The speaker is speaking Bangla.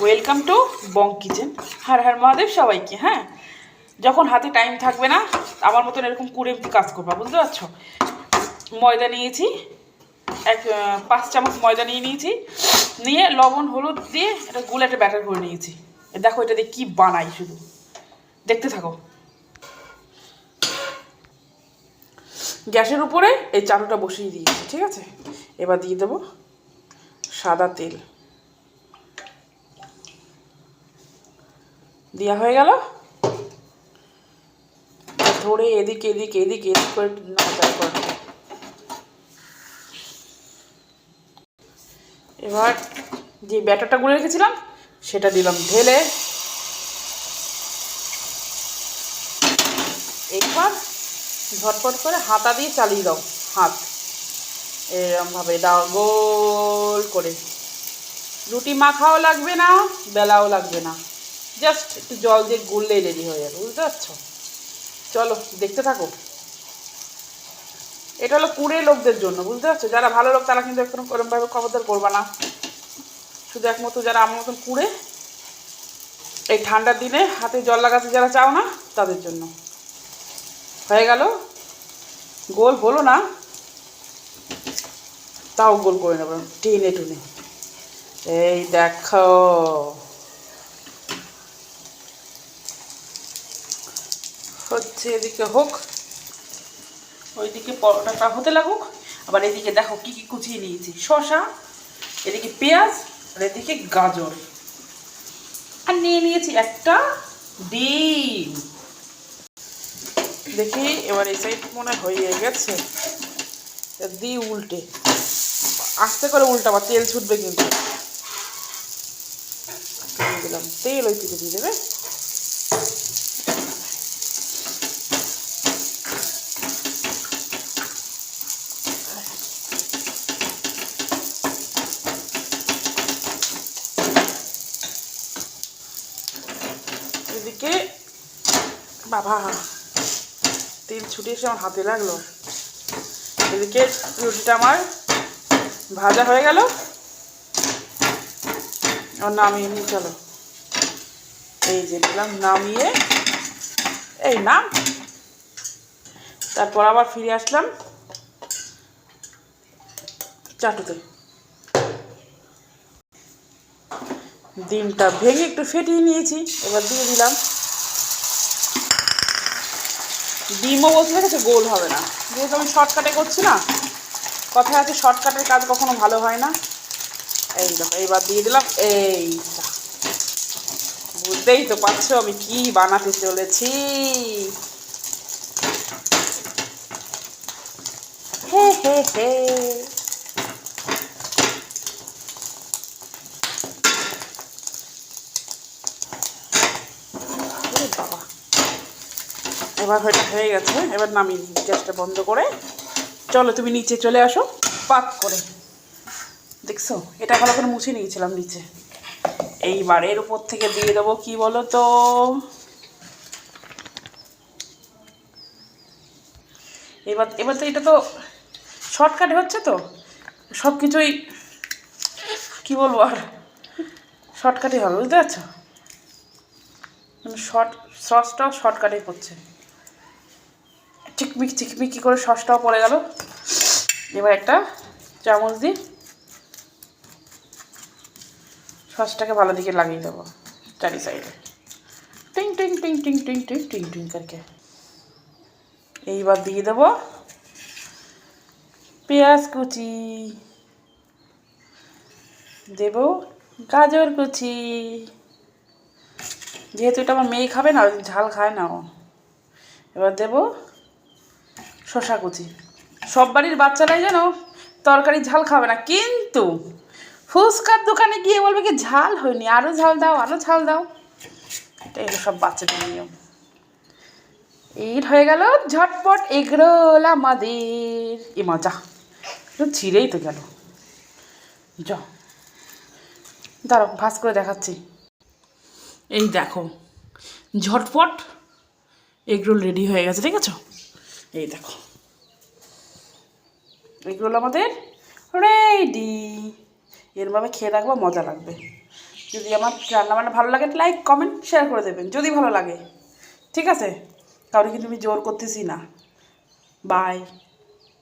Welcome to Bong kitchen. Har Har Mahadev সবাইকে। হ্যাঁ, যখন হাতে টাইম থাকবে না আমার মতন এরকম কুড়ে কাজ করবা, বুঝতে পারছো? ময়দা নিয়েছি, 5 চামচ ময়দা নিয়েছি, নিয়ে লবণ হলুদ দিয়ে এটা গুলে একটা ব্যাটার করে নিয়েছি। দেখো এটা দিয়ে কী বানাই, শুধু দেখতে থাকো। গ্যাসের উপরে এই চাটুটা বসিয়ে দিয়েছি, ঠিক আছে? এবার দিয়ে দেবো সাদা তেল। দেওয়া হয়ে গেল, ধরে এদিকে এদিকে এদিকে এদিক করে নাড়াচাড়া করে নেব। এবার যে ব্যাটারটা গুলে রেখেছিলাম সেটা দিলাম ঢেলে। একবার ঝটপট করে হাতা দিয়ে চালিয়ে দাও, হাত এরমভাবে দাও গোল করে। রুটি মাখাও লাগবে না, বেলাও লাগবে না, জাস্ট একটু জল দিয়ে গুললেই রেডি হয়ে যাবে, বুঝতে পারছো? চলো দেখতে থাকো। এটা হলো কুড়ে লোকদের জন্য, বুঝতে পারছো? যারা ভালো লোক তারা কিন্তু এখন ওরমভাবে খবরদার করবা না। শুধু একমাত্র যারা আমার মতন কুড়ে, এই ঠান্ডার দিনে হাতে জল লাগাতে যারা চাও না তাদের জন্য। হয়ে গেল, গোল হলো না তাও গোল করে নেব টেনে টুনে। এই দেখো, হচ্ছে। এদিকে হোক, ওইদিকে পরোটাটা হতে লাগুক। আবার এদিকে দেখো কি কি কুচিয়ে নিয়েছি, শসা, এদিকে পেঁয়াজ, আর এদিকে গাজর, আর নিয়ে নিয়েছি একটা ডিম। দেখি এবার এই সাইড মনে হয়ে গেছে, দিই উল্টে, আস্তে করে উল্টাবা, তেল ছুটবে কিন্তু। দিয়ে দিলাম তেল, ওই পিঠে দিয়ে দেবে। এদিকে বাবা তেল ছুটে এসে আমার হাতে লাগলো। এদিকে রুটিটা আমার ভাজা হয়ে গেল, আর নামিয়ে নিয়ে চলো। এই যে দিলাম নামিয়ে, এই নাম। তারপর আবার ফিরে আসলাম চাটুতে। ডিমটা ভেঙে একটু ফেটিয়ে নিয়েছি, এবার দিয়ে দিলাম। ডিমও বলতে দেখেছো গোল হবে না, যেহেতু আমি শর্টকাটে করছি না। কথায় আছে শর্টকাটের কাজ কখনো ভালো হয় না। এই দেখো, এইবার দিয়ে দিলাম। এইটা বুঝতেই তো পারছো আমি কি বানাতে চলেছি। হে হে হে, বাবা এবার হয়ে গেছে। এবার নামিয়ে গ্যাসটা বন্ধ করে চলো তুমি নিচে চলে আসো পাক করে। দেখছো, এটা ভালো করে মুছে নিয়েছিলাম নিচে। এইবার এর উপর থেকে দিয়ে দেবো কি বলো তো, এবার এবার তো এটা তো শর্টকাটে হচ্ছে, তো সব কিছুই কী বলবো আর, শর্টকাটে হবে, বুঝতে পারছো? সসটাও শর্টকাটেই পড়ছে, চিকমিকি করে সসটাও পড়ে গেল। এবার একটা চামচ দিয়ে সসটাকে ভালো দিকে লাগিয়ে দেবো চারি সাইডে, টিং টিং টিং টিং টিং টিং টিং টিং করকে। এইবার দিয়ে দেবো পেঁয়াজ কুচি, দেব গাজর কুচি, যেহেতু এটা আমার মেয়ে খাবে না, ঝাল খায় না ও। এবার দেব শসা কুচি। সব বাড়ির বাচ্চারাই যেন তরকারি ঝাল খাবে না, কিন্তু ফুচকার দোকানে গিয়ে বলবে কি ঝাল হয়নি, আরও ঝাল দাও, আরও ঝাল দাও। এটাই হলো সব বাচ্চাদের নিয়ম। এই হয়ে গেল ঝটপট এগরোল আমাদের। এ মজা, ছিঁড়েই তো গেল। যা দাঁড়াও, ভাজ করে দেখাচ্ছি। এই দেখো, ঝটপট এগরোল রেডি হয়ে গেছে, ঠিক আছে? এই দেখো, এগরোল আমাদের রেডি। এরভাবে খেয়ে রাখবো, মজা লাগবে। যদি আমার রান্নাবান্না ভালো লাগে লাইক কমেন্ট শেয়ার করে দেবেন যদি ভালো লাগে, ঠিক আছে? কাউকে কিন্তু আমি জোর করতেছি না। বাই।